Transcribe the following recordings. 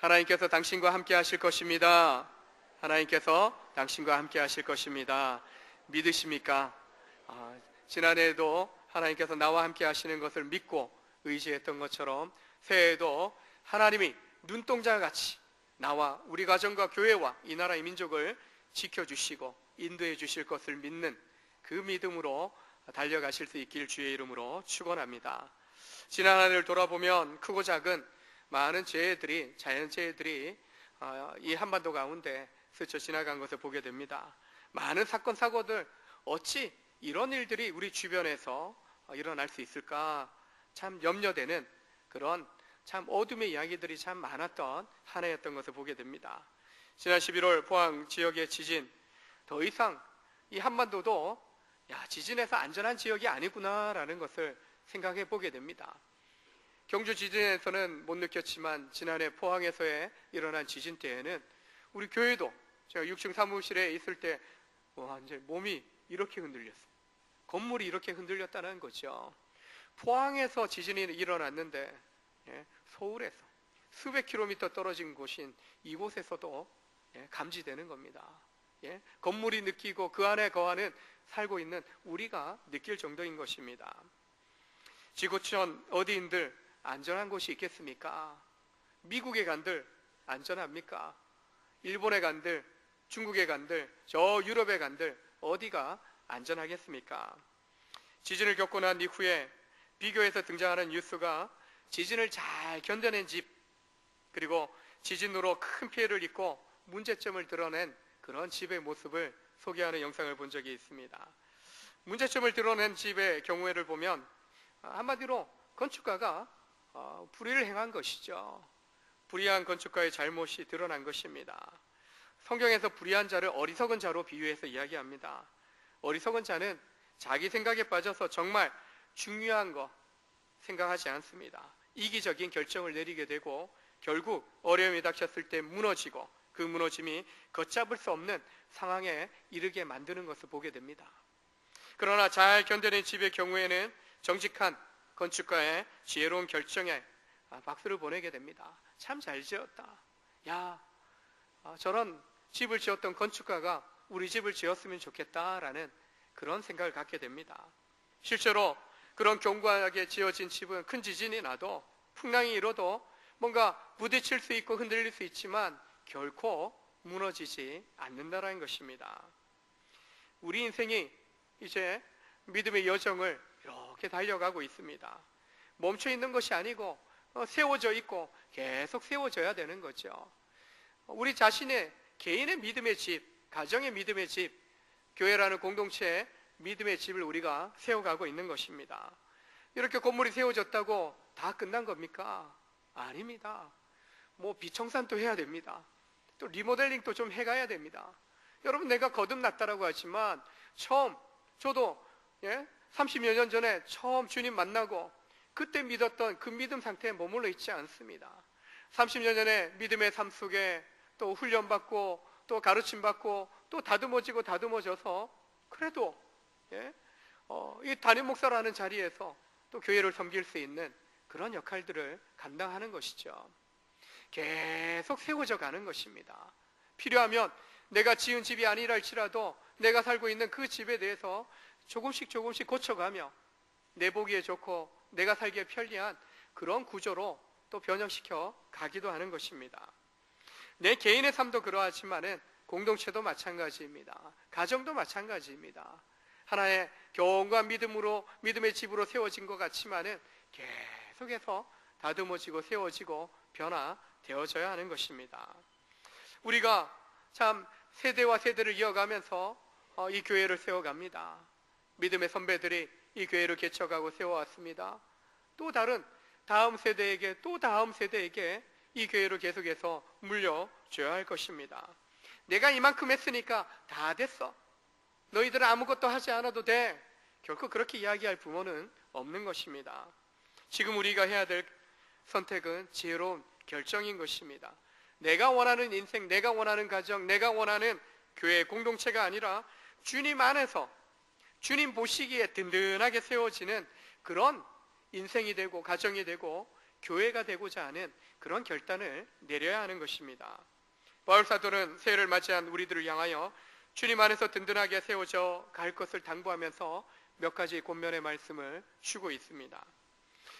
하나님께서 당신과 함께 하실 것입니다. 하나님께서 당신과 함께 하실 것입니다. 믿으십니까? 지난해에도 하나님께서 나와 함께 하시는 것을 믿고 의지했던 것처럼 새해에도 하나님이 눈동자 같이 나와 우리 가정과 교회와 이 나라의 민족을 지켜주시고 인도해 주실 것을 믿는 그 믿음으로 달려가실 수 있길 주의 이름으로 축원합니다. 지난 한 해를 돌아보면 크고 작은 많은 재해들이, 자연재해들이 이 한반도 가운데 스쳐 지나간 것을 보게 됩니다. 많은 사건 사고들, 어찌 이런 일들이 우리 주변에서 일어날 수 있을까 참 염려되는 그런 참 어둠의 이야기들이 참 많았던 한 해였던 것을 보게 됩니다. 지난 11월 포항 지역의 지진, 더 이상 이 한반도도 지진에서 안전한 지역이 아니구나라는 것을 생각해 보게 됩니다. 경주 지진에서는 못 느꼈지만 지난해 포항에서의 일어난 지진 때에는 우리 교회도 제가 6층 사무실에 있을 때 이제 몸이 이렇게 흔들렸어요. 건물이 이렇게 흔들렸다는 거죠. 포항에서 지진이 일어났는데 서울에서 수백 킬로미터 떨어진 곳인 이곳에서도 감지되는 겁니다. 건물이 느끼고 그 안에 거하는 살고 있는 우리가 느낄 정도인 것입니다. 지구촌 어디인들 안전한 곳이 있겠습니까? 미국에 간들 안전합니까? 일본에 간들, 중국에 간들, 저 유럽에 간들 어디가 안전하겠습니까? 지진을 겪고 난 이후에 비교해서 등장하는 뉴스가 지진을 잘 견뎌낸 집, 그리고 지진으로 큰 피해를 입고 문제점을 드러낸 그런 집의 모습을 소개하는 영상을 본 적이 있습니다. 문제점을 드러낸 집의 경우를 보면 한마디로 건축가가 불의를 행한 것이죠. 불의한 건축가의 잘못이 드러난 것입니다. 성경에서 불의한 자를 어리석은 자로 비유해서 이야기합니다. 어리석은 자는 자기 생각에 빠져서 정말 중요한 거 생각하지 않습니다. 이기적인 결정을 내리게 되고 결국 어려움이 닥쳤을 때 무너지고 그 무너짐이 걷잡을 수 없는 상황에 이르게 만드는 것을 보게 됩니다. 그러나 잘 견뎌낸 집의 경우에는 정직한 건축가의 지혜로운 결정에 박수를 보내게 됩니다. 참 잘 지었다. 저런 집을 지었던 건축가가 우리 집을 지었으면 좋겠다라는 그런 생각을 갖게 됩니다. 실제로 그런 견고하게 지어진 집은 큰 지진이 나도 풍랑이 일어도 뭔가 부딪힐 수 있고 흔들릴 수 있지만 결코 무너지지 않는다는 것입니다. 우리 인생이 이제 믿음의 여정을 이렇게 달려가고 있습니다. 멈춰 있는 것이 아니고 세워져 있고 계속 세워져야 되는 거죠. 우리 자신의 개인의 믿음의 집, 가정의 믿음의 집, 교회라는 공동체의 믿음의 집을 우리가 세워가고 있는 것입니다. 이렇게 건물이 세워졌다고 다 끝난 겁니까? 아닙니다. 비청산도 해야 됩니다. 또 리모델링도 좀 해가야 됩니다. 여러분, 내가 거듭났다라고 하지만 저도 30여 년 전에 처음 주님 만나고 그때 믿었던 그 믿음 상태에 머물러 있지 않습니다. 30년 전에 믿음의 삶 속에 또 훈련받고 또 가르침받고 또 다듬어져서 그래도 이 담임 목사라는 자리에서 또 교회를 섬길 수 있는 그런 역할들을 감당하는 것이죠. 계속 세워져 가는 것입니다. 필요하면 내가 지은 집이 아니라 할지라도 내가 살고 있는 그 집에 대해서 조금씩 고쳐가며 내 보기에 좋고 내가 살기에 편리한 그런 구조로 또 변형시켜 가기도 하는 것입니다. 내 개인의 삶도 그러하지만은 공동체도 마찬가지입니다. 가정도 마찬가지입니다. 하나의 견고한 믿음의 집으로 세워진 것 같지만은 계속해서 다듬어지고 세워지고 변화되어져야 하는 것입니다. 우리가 참 세대와 세대를 이어가면서 이 교회를 세워갑니다. 믿음의 선배들이 이 교회를 개척하고 세워왔습니다. 또 다른 다음 세대에게 또 다음 세대에게 이 교회를 계속해서 물려줘야 할 것입니다. 내가 이만큼 했으니까 다 됐어. 너희들은 아무것도 하지 않아도 돼. 결코 그렇게 이야기할 부모는 없는 것입니다. 지금 우리가 해야 될 선택은 지혜로운 결정인 것입니다. 내가 원하는 인생, 내가 원하는 가정, 내가 원하는 교회 공동체가 아니라 주님 안에서 주님 보시기에 든든하게 세워지는 그런 인생이 되고 가정이 되고 교회가 되고자 하는 그런 결단을 내려야 하는 것입니다. 바울 사도는 새해를 맞이한 우리들을 향하여 주님 안에서 든든하게 세워져 갈 것을 당부하면서 몇 가지 권면의 말씀을 주고 있습니다.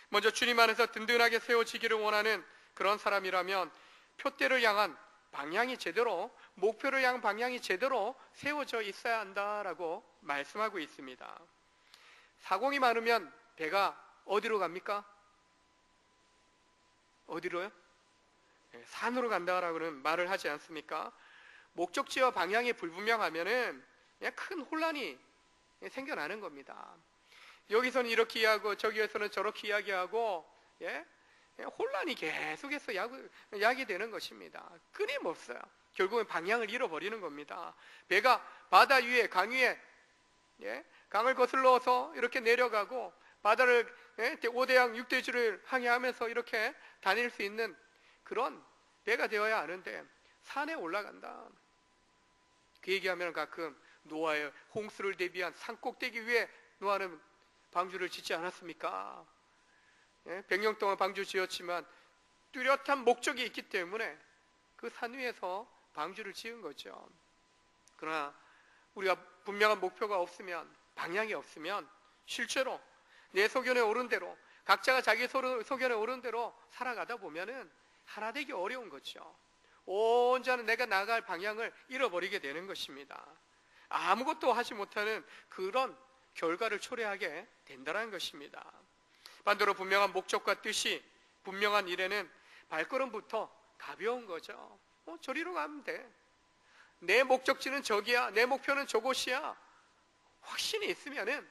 먼저 주님 안에서 든든하게 세워지기를 원하는 그런 사람이라면 표대를 향한 방향이 제대로, 목표를 향한 방향이 제대로 세워져 있어야 한다라고 말씀하고 있습니다. 사공이 많으면 배가 어디로 갑니까? 어디로요? 산으로 간다라고는 말을 하지 않습니까? 목적지와 방향이 불분명하면은 그냥 큰 혼란이 생겨나는 겁니다. 여기서는 이렇게 이야기하고 저기에서는 저렇게 이야기하고, 혼란이 계속해서 야기되는 것입니다. 끊임없어요. 결국은 방향을 잃어버리는 겁니다. 배가 바다 위에, 강 위에, 강을 거슬러서 이렇게 내려가고 바다를 5대양 6대주를 항해하면서 이렇게 다닐 수 있는 그런 배가 되어야 하는데 산에 올라간다. 그 얘기하면 가끔 노아의 홍수를 대비한 산꼭대기 위에 노아는 방주를 짓지 않았습니까? 100년 동안 방주 지었지만 뚜렷한 목적이 있기 때문에 그 산 위에서 방주를 지은 거죠. 그러나 우리가 분명한 목표가 없으면, 방향이 없으면 실제로 내 소견에 오른 대로, 각자가 자기 소견에 오른 대로 살아가다 보면은 하나 되기 어려운 거죠. 온전히 내가 나갈 방향을 잃어버리게 되는 것입니다. 아무것도 하지 못하는 그런 결과를 초래하게 된다는 것입니다. 반대로 분명한 목적과 뜻이 분명한 일에는 발걸음부터 가벼운 거죠. 저리로 가면 돼. 내 목적지는 저기야, 내 목표는 저곳이야. 확신이 있으면은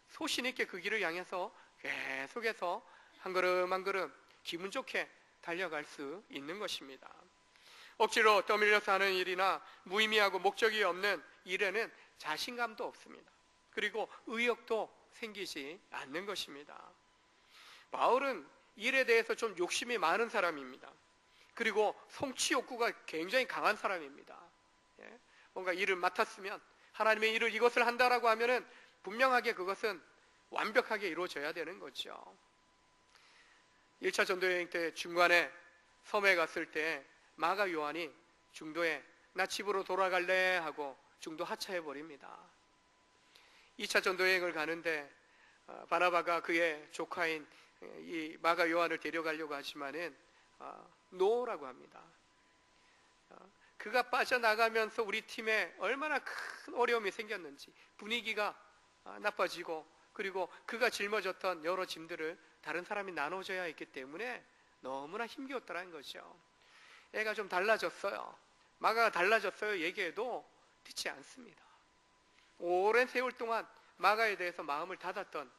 소신 있게 그 길을 향해서 계속해서 한 걸음 한 걸음 기분 좋게 달려갈 수 있는 것입니다. 억지로 떠밀려서 하는 일이나 무의미하고 목적이 없는 일에는 자신감도 없습니다. 그리고 의욕도 생기지 않는 것입니다. 바울은 일에 대해서 좀 욕심이 많은 사람입니다. 그리고 성취 욕구가 굉장히 강한 사람입니다. 뭔가 일을 맡았으면 하나님의 일을 이것을 한다라고 하면은 분명하게 그것은 완벽하게 이루어져야 되는 거죠. 1차 전도여행 때 중간에 섬에 갔을 때 마가 요한이 중도에 나 집으로 돌아갈래 하고 중도 하차해 버립니다. 2차 전도여행을 가는데 바나바가 그의 조카인 이 마가 요한을 데려가려고 하지만은 노라고 합니다. 그가 빠져나가면서 우리 팀에 얼마나 큰 어려움이 생겼는지, 분위기가 나빠지고, 그리고 그가 짊어졌던 여러 짐들을 다른 사람이 나눠줘야 했기 때문에 너무나 힘겨웠다는 거죠. 애가 좀 달라졌어요. 마가가 달라졌어요 얘기해도 듣지 않습니다. 오랜 세월 동안 마가에 대해서 마음을 닫았던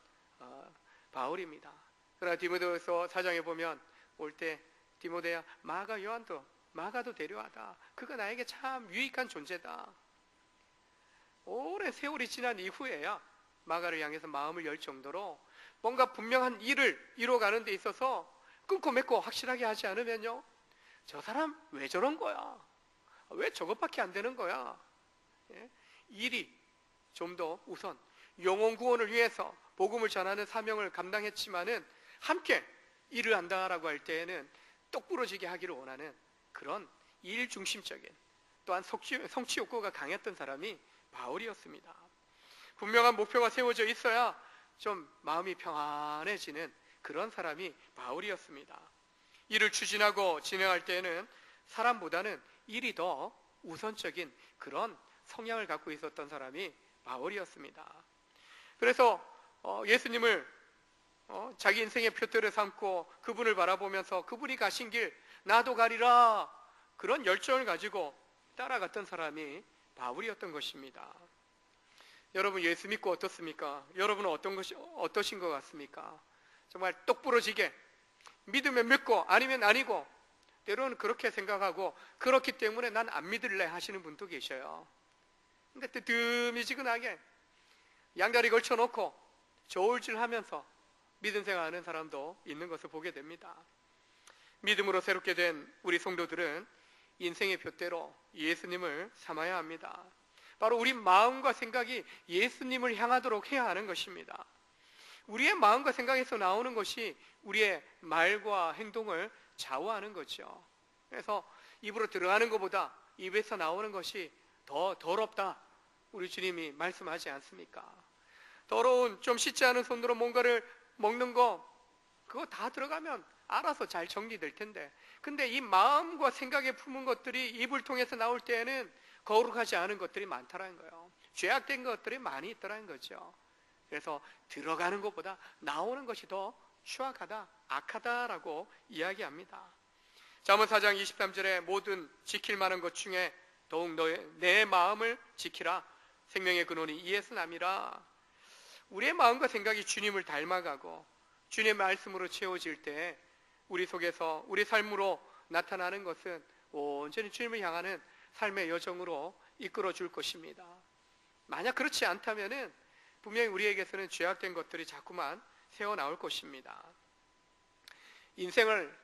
바울입니다. 그러나 디모데후서 4장에 보면 올 때 디모데야 마가도 데려와다. 그가 나에게 참 유익한 존재다. 오랜 세월이 지난 이후에야 마가를 향해서 마음을 열 정도로 뭔가 분명한 일을 이루어가는 데 있어서 끊고 맺고 확실하게 하지 않으면요, 저 사람 왜 저런 거야? 왜 저것밖에 안 되는 거야? 일이 좀 더 우선 영혼 구원을 위해서 복음을 전하는 사명을 감당했지만은 함께 일을 한다라고 할 때에는 똑부러지게 하기를 원하는 그런 일 중심적인, 또한 성취 욕구가 강했던 사람이 바울이었습니다. 분명한 목표가 세워져 있어야 좀 마음이 평안해지는 그런 사람이 바울이었습니다. 일을 추진하고 진행할 때에는 사람보다는 일이 더 우선적인 그런 성향을 갖고 있었던 사람이 바울이었습니다. 그래서 예수님을 자기 인생의 표대를 삼고 그분을 바라보면서 그분이 가신 길 나도 가리라, 그런 열정을 가지고 따라갔던 사람이 바울이었던 것입니다. 여러분 예수 믿고 어떻습니까? 여러분은 어떠신 것 같습니까? 정말 똑부러지게 믿으면 믿고 아니면 아니고, 때로는 그렇게 생각하고 그렇기 때문에 난 안 믿을래 하시는 분도 계셔요. 근데 뜨뜻미지근하게 양다리 걸쳐놓고 저울질하면서 믿음 생활하는 사람도 있는 것을 보게 됩니다. 믿음으로 새롭게 된 우리 성도들은 인생의 표대로 예수님을 삼아야 합니다. 바로 우리 마음과 생각이 예수님을 향하도록 해야 하는 것입니다. 우리의 마음과 생각에서 나오는 것이 우리의 말과 행동을 좌우하는 거죠. 그래서 입으로 들어가는 것보다 입에서 나오는 것이 더 더럽다, 우리 주님이 말씀하지 않습니까? 더러운, 좀 씻지 않은 손으로 뭔가를 먹는 거, 그거 다 들어가면 알아서 잘 정리될 텐데, 근데 이 마음과 생각에 품은 것들이 입을 통해서 나올 때에는 거룩하지 않은 것들이 많다라는 거예요. 죄악된 것들이 많이 있다라는 거죠. 그래서 들어가는 것보다 나오는 것이 더 추악하다, 악하다라고 이야기합니다. 잠언 4장 23절에 모든 지킬 만한 것 중에 더욱 내 마음을 지키라. 생명의 근원이 이에서 남이라. 우리의 마음과 생각이 주님을 닮아가고 주님의 말씀으로 채워질 때 우리 속에서, 우리 삶으로 나타나는 것은 온전히 주님을 향하는 삶의 여정으로 이끌어 줄 것입니다. 만약 그렇지 않다면은 분명히 우리에게서는 죄악된 것들이 자꾸만 새어나올 것입니다. 인생을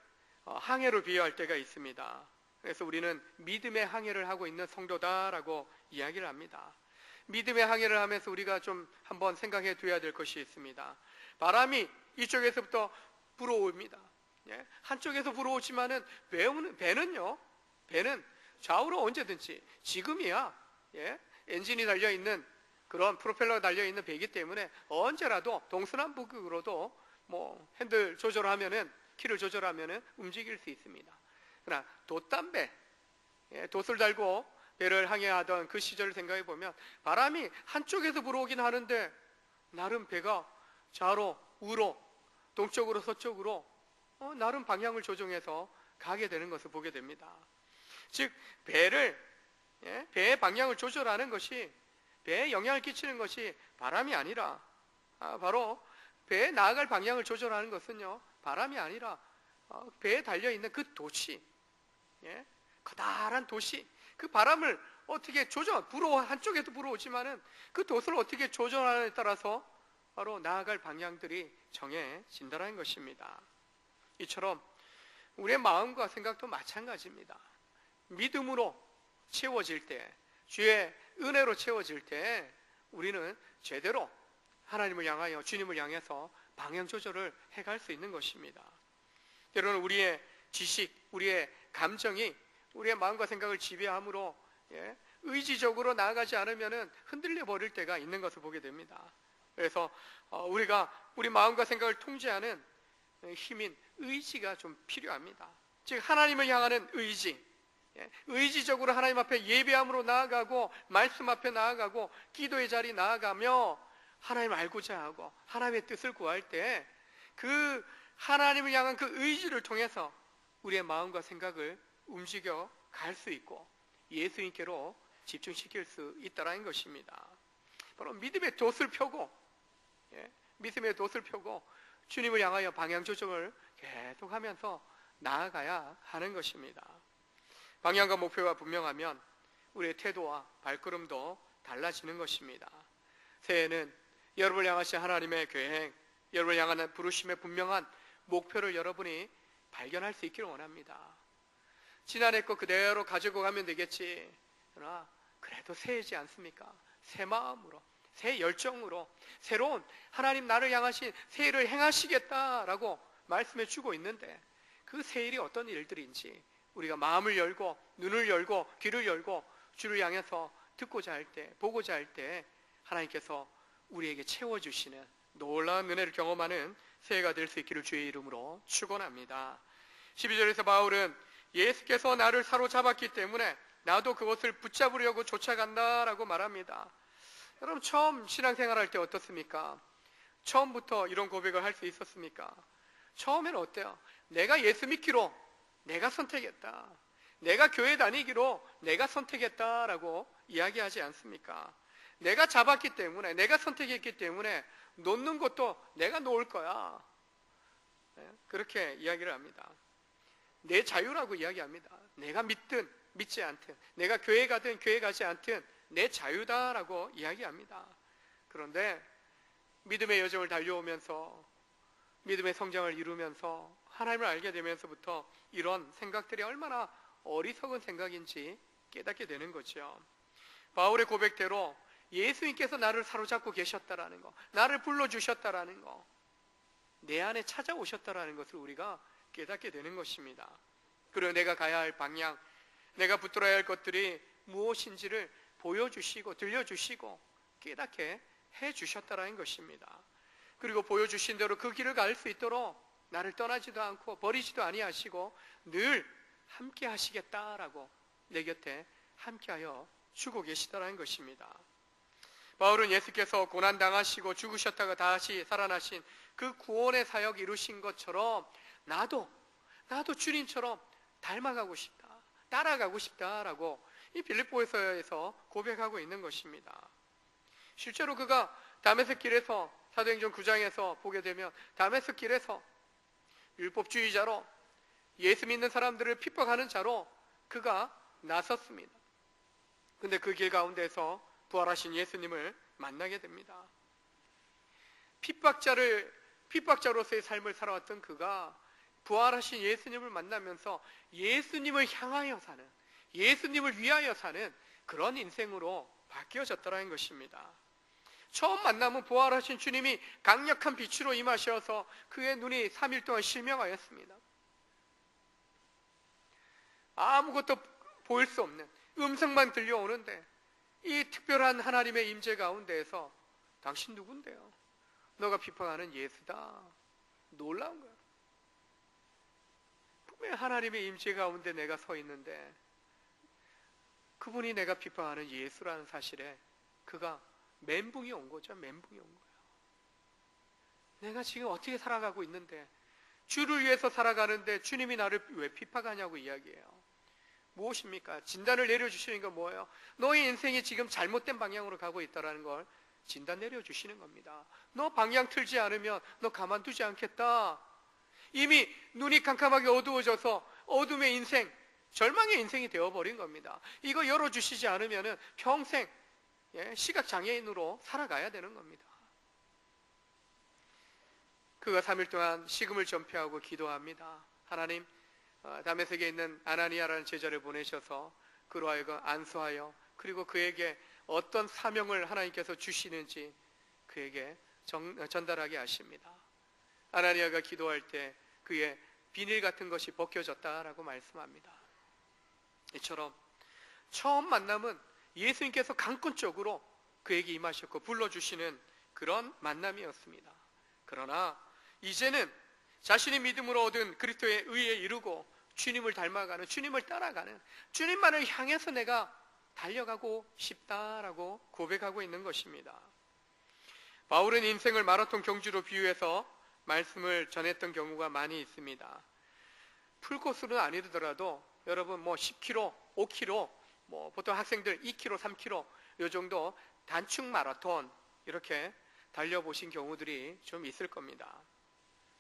항해로 비유할 때가 있습니다. 그래서 우리는 믿음의 항해를 하고 있는 성도다라고 이야기를 합니다. 믿음의 항해를 하면서 우리가 좀 한번 생각해 둬야 될 것이 있습니다. 바람이 이쪽에서부터 불어옵니다. 한쪽에서 불어오지만은 배는 좌우로 언제든지, 지금이야 엔진이 달려있는, 그런 프로펠러가 달려있는 배이기 때문에 언제라도 동서남북으로도 핸들 조절하면은, 키를 조절하면은 움직일 수 있습니다. 그러나 돛담배, 돛을 달고 배를 항해하던 그 시절을 생각해 보면 바람이 한쪽에서 불어오긴 하는데 나름 배가 좌로, 우로, 동쪽으로, 서쪽으로 나름 방향을 조정해서 가게 되는 것을 보게 됩니다. 즉 배의 방향을 조절하는 것이, 배에 영향을 끼치는 것이 바람이 아니라, 바로 배에 나아갈 방향을 조절하는 것은요, 바람이 아니라 배에 달려있는 그 돛이, 커다란 돛이 그 바람을 어떻게 한쪽에도 불어오지만은 그 돛을 어떻게 조절하느냐에 따라서 바로 나아갈 방향들이 정해진다는 것입니다. 이처럼 우리의 마음과 생각도 마찬가지입니다. 믿음으로 채워질 때, 주의 은혜로 채워질 때 우리는 제대로 하나님을 향하여, 주님을 향해서 방향 조절을 해갈 수 있는 것입니다. 때로는 우리의 지식, 우리의 감정이 우리의 마음과 생각을 지배함으로 의지적으로 나아가지 않으면 흔들려 버릴 때가 있는 것을 보게 됩니다. 그래서 우리가 우리 마음과 생각을 통제하는 힘인 의지가 좀 필요합니다. 즉 하나님을 향하는 의지, 의지적으로 하나님 앞에 예배함으로 나아가고 말씀 앞에 나아가고 기도의 자리 나아가며 하나님을 알고자 하고 하나님의 뜻을 구할 때 그 하나님을 향한 그 의지를 통해서 우리의 마음과 생각을 움직여 갈 수 있고 예수님께로 집중시킬 수 있다는 것입니다. 바로 믿음의 돛을 펴고, 믿음의 돛을 펴고 주님을 향하여 방향 조정을 계속하면서 나아가야 하는 것입니다. 방향과 목표가 분명하면 우리의 태도와 발걸음도 달라지는 것입니다. 새해에는 여러분을 향하신 하나님의 계획, 여러분을 향하는 부르심의 분명한 목표를 여러분이 발견할 수 있기를 원합니다. 지난해 거 그대로 가지고 가면 되겠지. 그러나 그래도 새해지 않습니까? 새 마음으로, 새 열정으로 새로운 하나님 나를 향하신 새해를 행하시겠다라고 말씀해 주고 있는데 그 새일이 어떤 일들인지 우리가 마음을 열고 눈을 열고 귀를 열고 주를 향해서 듣고자 할 때, 보고자 할 때 하나님께서 우리에게 채워주시는 놀라운 은혜를 경험하는 새해가 될 수 있기를 주의 이름으로 축원합니다. 12절에서 바울은 예수께서 나를 사로잡았기 때문에 나도 그것을 붙잡으려고 쫓아간다라고 말합니다. 여러분, 처음 신앙생활할 때 어떻습니까? 처음부터 이런 고백을 할 수 있었습니까? 처음에는 어때요? 내가 예수 믿기로 내가 선택했다, 내가 교회 다니기로 내가 선택했다라고 이야기하지 않습니까? 내가 잡았기 때문에, 내가 선택했기 때문에 놓는 것도 내가 놓을 거야, 그렇게 이야기를 합니다. 내 자유라고 이야기합니다. 내가 믿든 믿지 않든, 내가 교회 가든 교회 가지 않든 내 자유다라고 이야기합니다. 그런데 믿음의 여정을 달려오면서, 믿음의 성장을 이루면서 하나님을 알게 되면서부터 이런 생각들이 얼마나 어리석은 생각인지 깨닫게 되는 거죠. 바울의 고백대로 예수님께서 나를 사로잡고 계셨다라는 거, 나를 불러주셨다라는 거, 내 안에 찾아오셨다라는 것을 우리가 깨닫게 되는 것입니다. 그리고 내가 가야 할 방향, 내가 붙들어야 할 것들이 무엇인지를 보여주시고 들려주시고 깨닫게 해주셨다라는 것입니다. 그리고 보여주신 대로 그 길을 갈 수 있도록 나를 떠나지도 않고 버리지도 아니하시고 늘 함께 하시겠다라고 내 곁에 함께하여 주고 계시다라는 것입니다. 바울은 예수께서 고난당하시고 죽으셨다가 다시 살아나신 그 구원의 사역 이루신 것처럼 나도 주님처럼 닮아가고 싶다, 따라가고 싶다라고 이 빌립보에서 고백하고 있는 것입니다. 실제로 그가 다메섹 길에서, 사도행전 9장에서 보게 되면 다메섹 길에서 율법주의자로 예수 믿는 사람들을 핍박하는 자로 그가 나섰습니다. 근데 그 길 가운데서 부활하신 예수님을 만나게 됩니다. 핍박자로서의 삶을 살아왔던 그가 부활하신 예수님을 만나면서 예수님을 향하여 사는, 예수님을 위하여 사는 그런 인생으로 바뀌어졌다는 것입니다. 처음 만나면 부활하신 주님이 강력한 빛으로 임하셔서 그의 눈이 3일 동안 실명하였습니다. 아무것도 보일 수 없는 음성만 들려오는데 이 특별한 하나님의 임재 가운데에서 당신 누군데요? 너가 핍박하는 예수다. 놀라운 거야. 분명히 하나님의 임재 가운데 내가 서 있는데 그분이 내가 핍박하는 예수라는 사실에 그가 멘붕이 온 거죠. 멘붕이 온 거예요. 내가 지금 어떻게 살아가고 있는데, 주를 위해서 살아가는데 주님이 나를 왜 핍박하냐고 이야기해요. 무엇입니까? 진단을 내려주시는 건 뭐예요? 너의 인생이 지금 잘못된 방향으로 가고 있다는 걸 진단 내려주시는 겁니다. 너 방향 틀지 않으면 너 가만두지 않겠다. 이미 눈이 캄캄하게 어두워져서 어둠의 인생, 절망의 인생이 되어버린 겁니다. 이거 열어주시지 않으면 평생 시각장애인으로 살아가야 되는 겁니다. 그가 3일 동안 식음을 전폐하고 기도합니다. 하나님, 다메섹에 있는 아나니아라는 제자를 보내셔서 그로 하여금 안수하여 그리고 그에게 어떤 사명을 하나님께서 주시는지 그에게 전달하게 하십니다. 아나니아가 기도할 때 그의 비닐 같은 것이 벗겨졌다라고 말씀합니다. 이처럼 처음 만남은 예수님께서 강권적으로 그에게 임하셨고 불러주시는 그런 만남이었습니다. 그러나 이제는 자신의 믿음으로 얻은 그리스도의 의에 이르고 주님을 닮아가는, 주님을 따라가는, 주님만을 향해서 내가 달려가고 싶다라고 고백하고 있는 것입니다. 바울은 인생을 마라톤 경주로 비유해서 말씀을 전했던 경우가 많이 있습니다. 풀코스는 아니더라도 여러분 10km, 5km, 보통 학생들 2km, 3km 이 정도 단축 마라톤 이렇게 달려보신 경우들이 좀 있을 겁니다.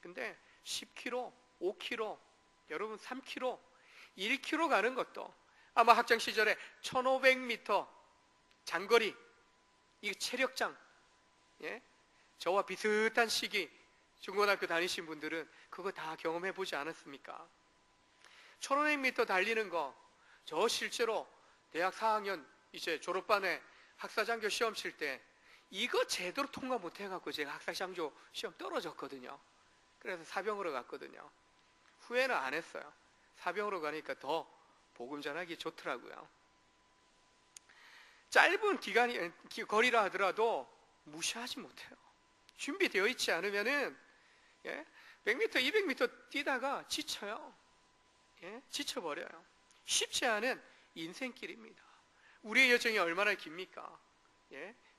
근데 10km, 5km, 여러분 3km, 1km 가는 것도 아마 학창 시절에 1500m 장거리 이 체력장, 저와 비슷한 시기 중고등학교 다니신 분들은 그거 다 경험해 보지 않았습니까? 1500m 달리는 거, 저 실제로 대학 4학년 이제 졸업반에 학사장교 시험 칠 때 이거 제대로 통과 못 해갖고 제가 학사장교 시험 떨어졌거든요. 그래서 사병으로 갔거든요. 후회는 안 했어요. 사병으로 가니까 더 복음 전하기 좋더라고요. 짧은 거리라 하더라도 무시하지 못해요. 준비되어 있지 않으면은 100m, 200m 뛰다가 지쳐요. 지쳐버려요. 쉽지 않은 인생길입니다. 우리의 여정이 얼마나 깁니까?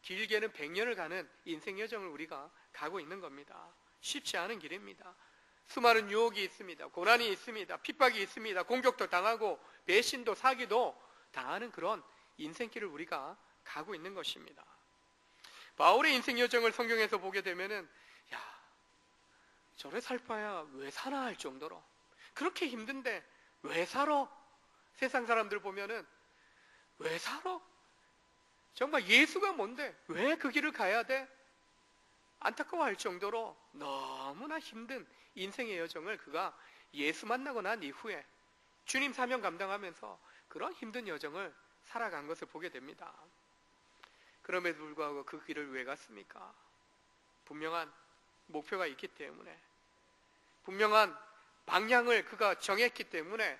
길게는 100년을 가는 인생 여정을 우리가 가고 있는 겁니다. 쉽지 않은 길입니다. 수많은 유혹이 있습니다. 고난이 있습니다. 핍박이 있습니다. 공격도 당하고 배신도 사기도 당하는 그런 인생길을 우리가 가고 있는 것입니다. 바울의 인생 여정을 성경에서 보게 되면은 저래 살 바야 왜 사나 할 정도로 그렇게 힘든데 왜 살아? 세상 사람들 보면은 왜 살아? 정말 예수가 뭔데 왜 그 길을 가야 돼? 안타까워할 정도로 너무나 힘든 인생의 여정을 그가 예수 만나고 난 이후에 주님 사명 감당하면서 그런 힘든 여정을 살아간 것을 보게 됩니다. 그럼에도 불구하고 그 길을 왜 갔습니까? 분명한 목표가 있기 때문에 분명한 방향을 그가 정했기 때문에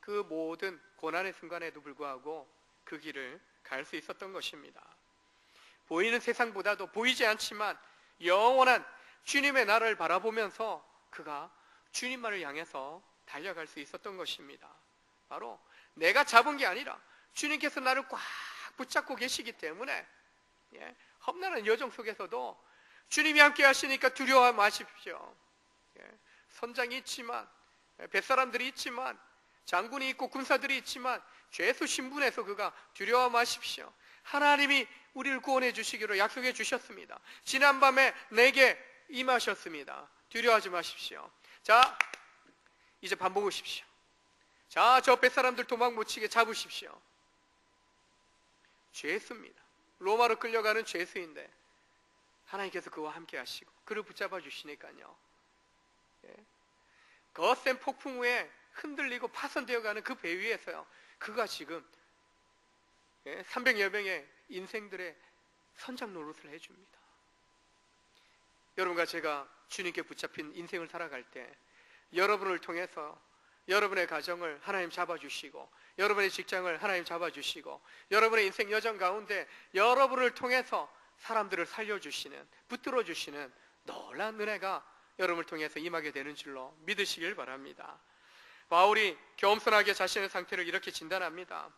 그 모든 고난의 순간에도 불구하고 그 길을 갈 수 있었던 것입니다. 보이는 세상보다도 보이지 않지만 영원한 주님의 나라를 바라보면서 그가 주님만을 향해서 달려갈 수 있었던 것입니다. 바로 내가 잡은 게 아니라 주님께서 나를 꽉 붙잡고 계시기 때문에 험난한 여정 속에서도 주님이 함께 하시니까 두려워하지 마십시오. 선장이 있지만, 뱃사람들이 있지만, 장군이 있고 군사들이 있지만 죄수 신분에서 그가 두려워 마십시오. 하나님이 우리를 구원해 주시기로 약속해 주셨습니다. 지난밤에 내게 임하셨습니다. 두려워하지 마십시오. 자, 이제 밥 먹으십시오. 자, 저 뱃사람들 도망 못 치게 잡으십시오. 죄수입니다. 로마로 끌려가는 죄수인데 하나님께서 그와 함께 하시고 그를 붙잡아 주시니까요. 거센 폭풍 후에 흔들리고 파손되어가는 그 배 위에서요, 그가 지금 300여 명의 인생들의 선장 노릇을 해줍니다. 여러분과 제가 주님께 붙잡힌 인생을 살아갈 때 여러분을 통해서 여러분의 가정을 하나님 잡아주시고, 여러분의 직장을 하나님 잡아주시고, 여러분의 인생 여정 가운데 여러분을 통해서 사람들을 살려주시는, 붙들어주시는 놀라운 은혜가 여러분을 통해서 임하게 되는 줄로 믿으시길 바랍니다. 바울이 겸손하게 자신의 상태를 이렇게 진단합니다.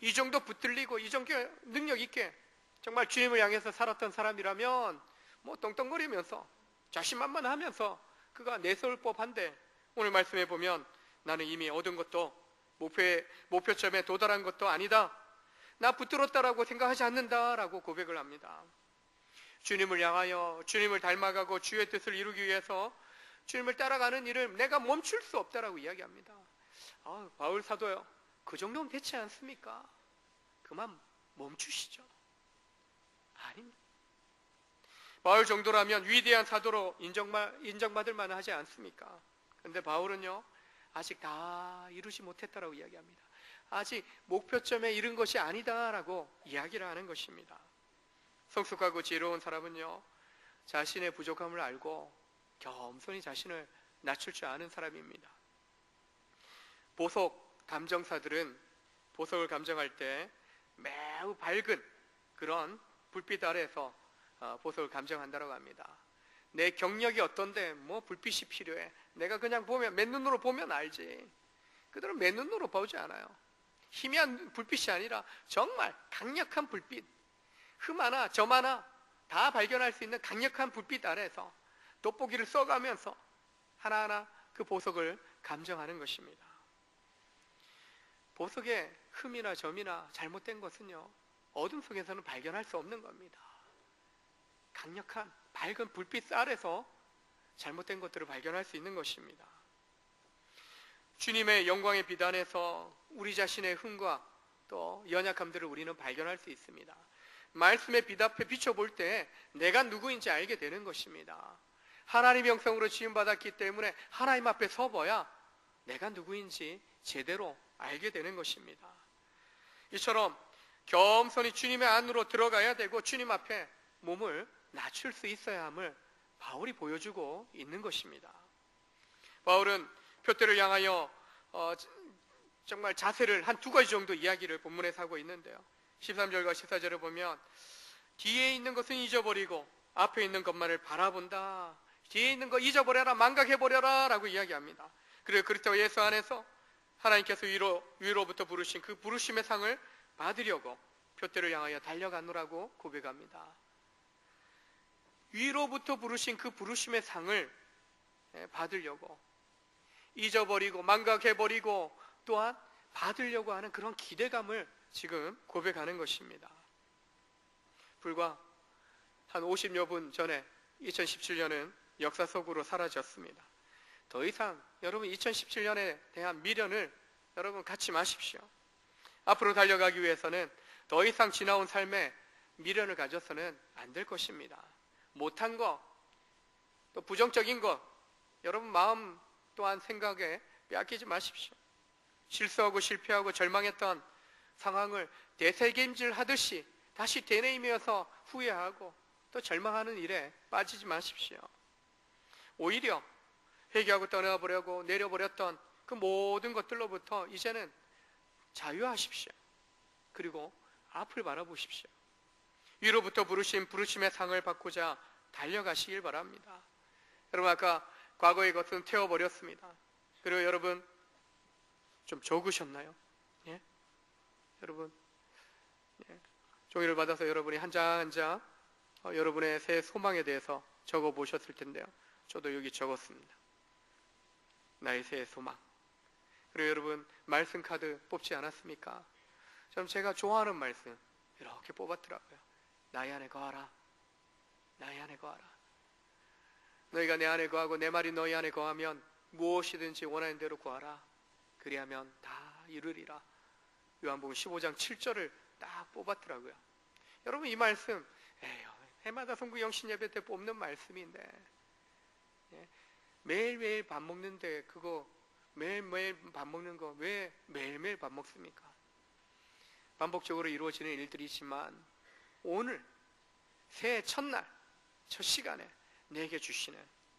이 정도 붙들리고 이 정도 능력 있게 정말 주님을 향해서 살았던 사람이라면 뭐 떵떵거리면서 자신만만하면서 그가 내세울 법한데, 오늘 말씀해 보면 나는 이미 얻은 것도 목표점에 도달한 것도 아니다, 나 붙들었다라고 생각하지 않는다라고 고백을 합니다. 주님을 향하여 주님을 닮아가고 주의 뜻을 이루기 위해서 주님을 따라가는 일을 내가 멈출 수 없다라고 이야기합니다. 바울 사도요, 그 정도면 되지 않습니까? 그만 멈추시죠. 아닙니다. 바울 정도라면 위대한 사도로 인정받을 만하지 않습니까? 그런데 바울은요, 아직 다 이루지 못했다라고 이야기합니다. 아직 목표점에 이른 것이 아니다라고 이야기를 하는 것입니다. 성숙하고 지혜로운 사람은요, 자신의 부족함을 알고 겸손히 자신을 낮출 줄 아는 사람입니다. 보석 감정사들은 보석을 감정할 때 매우 밝은 그런 불빛 아래에서 보석을 감정한다고 합니다. 내 경력이 어떤데 뭐 불빛이 필요해, 내가 그냥 보면 맨눈으로 보면 알지. 그들은 맨눈으로 보지 않아요. 희미한 불빛이 아니라 정말 강력한 불빛, 흠 하나 점 하나 다 발견할 수 있는 강력한 불빛 아래에서 돋보기를 써가면서 하나하나 그 보석을 감정하는 것입니다. 보석의 흠이나 점이나 잘못된 것은요, 어둠 속에서는 발견할 수 없는 겁니다. 강력한 밝은 불빛 아래서 잘못된 것들을 발견할 수 있는 것입니다. 주님의 영광의 빛 안에서 우리 자신의 흠과 또 연약함들을 우리는 발견할 수 있습니다. 말씀의 빛 앞에 비춰볼 때 내가 누구인지 알게 되는 것입니다. 하나님의 형상으로 지음받았기 때문에 하나님 앞에 서봐야 내가 누구인지 제대로 알게 되는 것입니다. 이처럼 겸손히 주님의 안으로 들어가야 되고 주님 앞에 몸을 낮출 수 있어야 함을 바울이 보여주고 있는 것입니다. 바울은 표대를 향하여 정말 자세를 한 두 가지 정도 이야기를 본문에서 하고 있는데요, 13절과 14절을 보면 뒤에 있는 것은 잊어버리고 앞에 있는 것만을 바라본다, 뒤에 있는 거 잊어버려라, 망각해버려라 라고 이야기합니다. 그리고 그리스도 예수 안에서 하나님께서 위로부터 부르신 그 부르심의 상을 받으려고 표대를 향하여 달려가노라고 고백합니다. 위로부터 부르신 그 부르심의 상을 받으려고, 잊어버리고 망각해버리고 또한 받으려고 하는 그런 기대감을 지금 고백하는 것입니다. 불과 한 50여 분 전에 2017년은 역사 속으로 사라졌습니다. 더 이상 여러분 2017년에 대한 미련을 여러분 갖지 마십시오. 앞으로 달려가기 위해서는 더 이상 지나온 삶에 미련을 가져서는 안 될 것입니다. 못한 것, 또 부정적인 것, 여러분 마음 또한 생각에 빼앗기지 마십시오. 실수하고 실패하고 절망했던 상황을 되새김질 하듯이 다시 되뇌이면서 후회하고 또 절망하는 일에 빠지지 마십시오. 오히려 회개하고 떠나보려고 내려버렸던 그 모든 것들로부터 이제는 자유하십시오. 그리고 앞을 바라보십시오. 위로부터 부르심의 상을 받고자 달려가시길 바랍니다. 여러분, 아까 과거의 것은 태워버렸습니다. 그리고 여러분 좀 적으셨나요? 예? 여러분, 예. 종이를 받아서 여러분이 한 장 한 장 여러분의 새 소망에 대해서 적어 보셨을 텐데요. 저도 여기 적었습니다. 나의 새 소망. 그리고 여러분 말씀 카드 뽑지 않았습니까? 좀 제가 좋아하는 말씀 이렇게 뽑았더라고요. 나의 안에 거하라. 나의 안에 거하라. 너희가 내 안에 거하고 내 말이 너희 안에 거하면 무엇이든지 원하는 대로 구하라. 그리하면 다 이루리라. 요한복음 15장 7절을 딱 뽑았더라고요. 여러분 이 말씀 해마다 성구 영신 예배 때 뽑는 말씀인데, 매일매일 밥 먹는데 그거 매일매일 밥 먹는 거 왜 매일매일 밥 먹습니까? 반복적으로 이루어지는 일들이지만 오늘 새해 첫날 첫 시간에 내게 주시는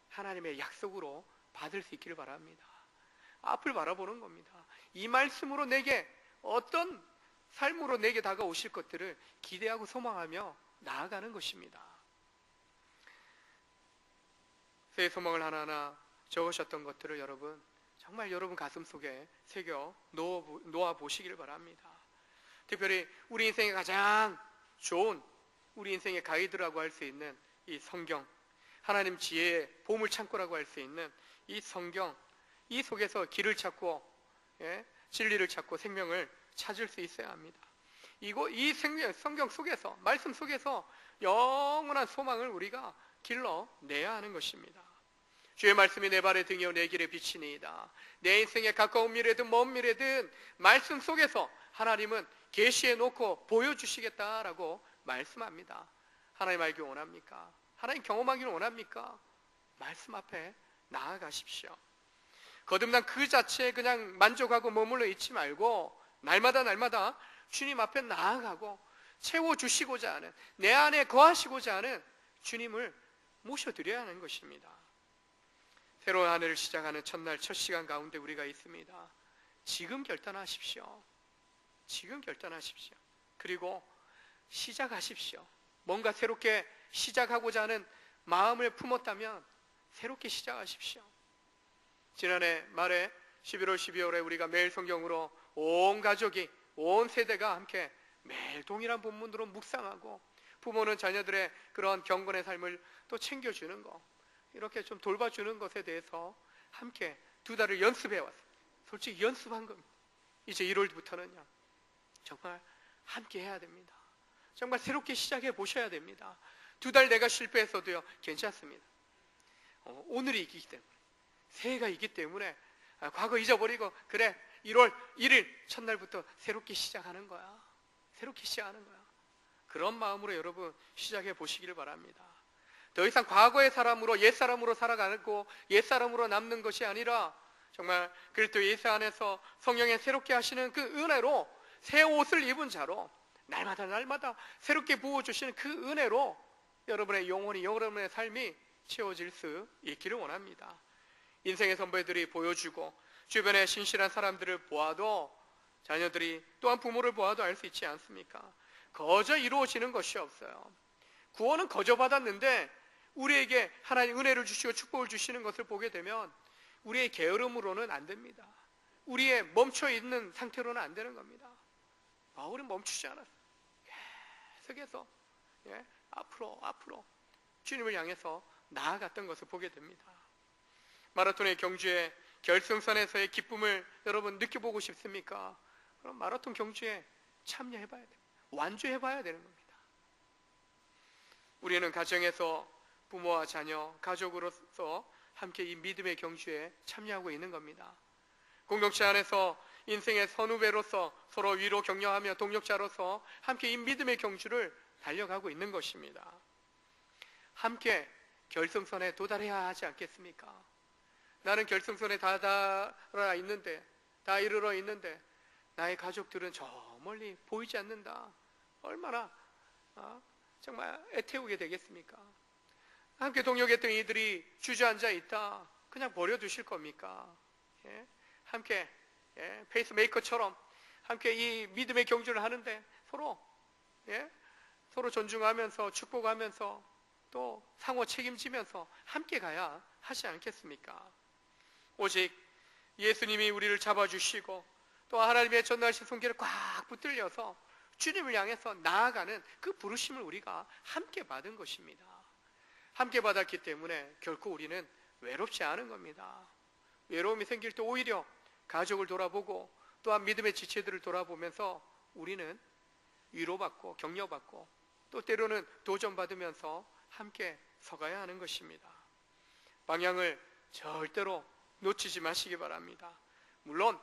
하나님의 약속으로 받을 수 있기를 바랍니다. 앞을 바라보는 겁니다. 이 말씀으로 내게 어떤 삶으로 내게 다가오실 것들을 기대하고 소망하며 나아가는 것입니다. 새해 소망을 하나하나 적으셨던 것들을 여러분 정말 여러분 가슴 속에 새겨 놓아 보시길 바랍니다. 특별히 우리 인생의 가장 좋은 우리 인생의 가이드라고 할 수 있는 이 성경, 하나님 지혜의 보물 창고라고 할 수 있는 이 성경, 이 속에서 길을 찾고 진리를 찾고 생명을 찾을 수 있어야 합니다. 이 성경 속에서, 말씀 속에서 영원한 소망을 우리가 길러내야 하는 것입니다. 주의 말씀이 내 발의 등이요 내 길의 빛이니이다. 내 인생의 가까운 미래든 먼 미래든 말씀 속에서 하나님은 계시해 놓고 보여주시겠다라고 말씀합니다. 하나님 알기 원합니까? 하나님 경험하기를 원합니까? 말씀 앞에 나아가십시오. 거듭난 그 자체에 그냥 만족하고 머물러 있지 말고 날마다 주님 앞에 나아가고 채워주시고자 하는, 내 안에 거하시고자 하는 주님을 모셔드려야 하는 것입니다. 새로운 한 해를 시작하는 첫날 첫 시간 가운데 우리가 있습니다. 지금 결단하십시오. 지금 결단하십시오. 그리고 시작하십시오. 뭔가 새롭게 시작하고자 하는 마음을 품었다면 새롭게 시작하십시오. 지난해 말에 11월 12월에 우리가 매일 성경으로 온 가족이, 온 세대가 함께 매일 동일한 본문으로 묵상하고 부모는 자녀들의 그런 경건의 삶을 또 챙겨주는 것, 이렇게 좀 돌봐주는 것에 대해서 함께 2달을 연습해왔어요. 솔직히 연습한 겁니다. 이제 1월부터는요 정말 함께 해야 됩니다. 정말 새롭게 시작해 보셔야 됩니다. 2달 내가 실패했어도요 괜찮습니다. 오늘이 있기 때문에, 새해가 있기 때문에 과거 잊어버리고 그래 1월 1일 첫날부터 새롭게 시작하는 거야. 새롭게 시작하는 거야. 그런 마음으로 여러분 시작해 보시기를 바랍니다. 더 이상 과거의 사람으로, 옛사람으로 살아가고 옛사람으로 남는 것이 아니라 정말 그리스도 예수 안에서 성령의 새롭게 하시는 그 은혜로 새 옷을 입은 자로 날마다 새롭게 부어주시는 그 은혜로 여러분의 영혼이, 여러분의 삶이 채워질 수 있기를 원합니다. 인생의 선배들이 보여주고 주변에 신실한 사람들을 보아도, 자녀들이 또한 부모를 보아도 알 수 있지 않습니까? 거저 이루어지는 것이 없어요. 구원은 거저 받았는데 우리에게 하나님 은혜를 주시고 축복을 주시는 것을 보게 되면 우리의 게으름으로는 안 됩니다. 우리의 멈춰있는 상태로는 안 되는 겁니다. 바울은 멈추지 않았어요. 계속해서 앞으로 주님을 향해서 나아갔던 것을 보게 됩니다. 마라톤의 경주에 결승선에서의 기쁨을 여러분 느껴보고 싶습니까? 그럼 마라톤 경주에 참여해봐야 돼요. 완주해봐야 되는 겁니다. 우리는 가정에서 부모와 자녀, 가족으로서 함께 이 믿음의 경주에 참여하고 있는 겁니다. 공동체 안에서 인생의 선후배로서 서로 위로 격려하며 동력자로서 함께 이 믿음의 경주를 달려가고 있는 것입니다. 함께 결승선에 도달해야 하지 않겠습니까? 나는 결승선에 다 이르러 있는데 나의 가족들은 저 멀리 보이지 않는다. 얼마나 정말 애태우게 되겠습니까? 함께 동역했던 이들이 주저앉아 있다. 그냥 버려두실 겁니까? 예? 함께 페이스메이커처럼 함께 이 믿음의 경주를 하는데 서로 존중하면서 축복하면서 또 상호 책임지면서 함께 가야 하지 않겠습니까? 오직 예수님이 우리를 잡아주시고 또 하나님의 전능하신 손길을 꽉 붙들려서 주님을 향해서 나아가는 그 부르심을 우리가 함께 받은 것입니다. 함께 받았기 때문에 결코 우리는 외롭지 않은 겁니다. 외로움이 생길 때 오히려 가족을 돌아보고 또한 믿음의 지체들을 돌아보면서 우리는 위로받고 격려받고 또 때로는 도전받으면서 함께 서가야 하는 것입니다. 방향을 절대로 놓치지 마시기 바랍니다. 물론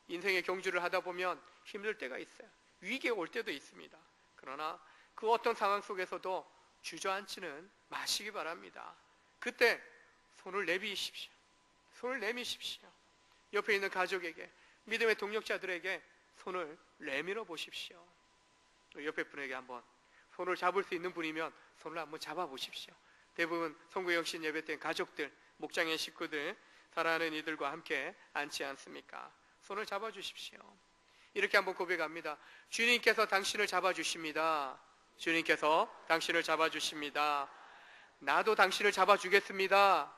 인생의 경주를 하다 보면 힘들 때가 있어요. 위기가 올 때도 있습니다. 그러나 그 어떤 상황 속에서도 주저앉지는 마시기 바랍니다. 그때 손을 내미십시오. 손을 내미십시오. 옆에 있는 가족에게, 믿음의 동력자들에게 손을 내밀어 보십시오. 옆에 분에게 한번 손을 잡을 수 있는 분이면 손을 한번 잡아 보십시오. 대부분 성구영신 예배 때 가족들, 목장의 식구들, 사랑하는 이들과 함께 앉지 않습니까? 손을 잡아 주십시오. 이렇게 한번 고백합니다. 주님께서 당신을 잡아 주십니다. 주님께서 당신을 잡아 주십니다. 나도 당신을 잡아 주겠습니다.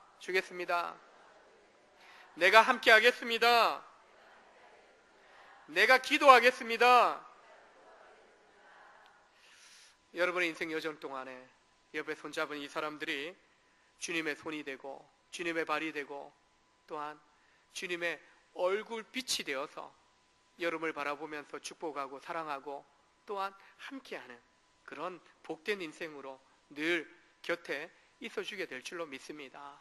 내가 함께 하겠습니다. 내가 기도하겠습니다. 여러분의 인생 여정 동안에 옆에 손잡은 이 사람들이 주님의 손이 되고 주님의 발이 되고 또한 주님의 얼굴 빛이 되어서 여러분을 바라보면서 축복하고 사랑하고 또한 함께하는 그런 복된 인생으로 늘 곁에 있어주게 될 줄로 믿습니다.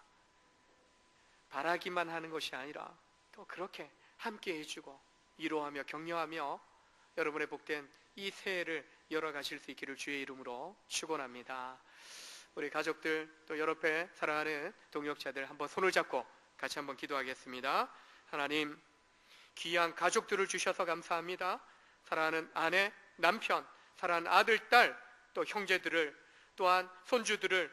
바라기만 하는 것이 아니라 또 그렇게 함께 해주고 위로하며 격려하며 여러분의 복된 이 새해를 열어가실 수 있기를 주의 이름으로 축원합니다. 우리 가족들 또 여러 배 사랑하는 동역자들 한번 손을 잡고 같이 한번 기도하겠습니다. 하나님, 귀한 가족들을 주셔서 감사합니다. 사랑하는 아내, 남편, 사랑하는 아들, 딸, 또 형제들을 또한 손주들을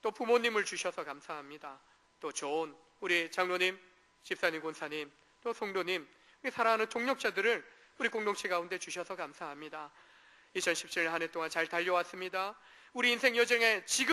또 부모님을 주셔서 감사합니다. 또 좋은 우리 장로님, 집사님, 권사님, 또 성도님, 우리 사랑하는 동역자들을 우리 공동체 가운데 주셔서 감사합니다. 2017년 한 해 동안 잘 달려왔습니다. 우리 인생 여정에 지금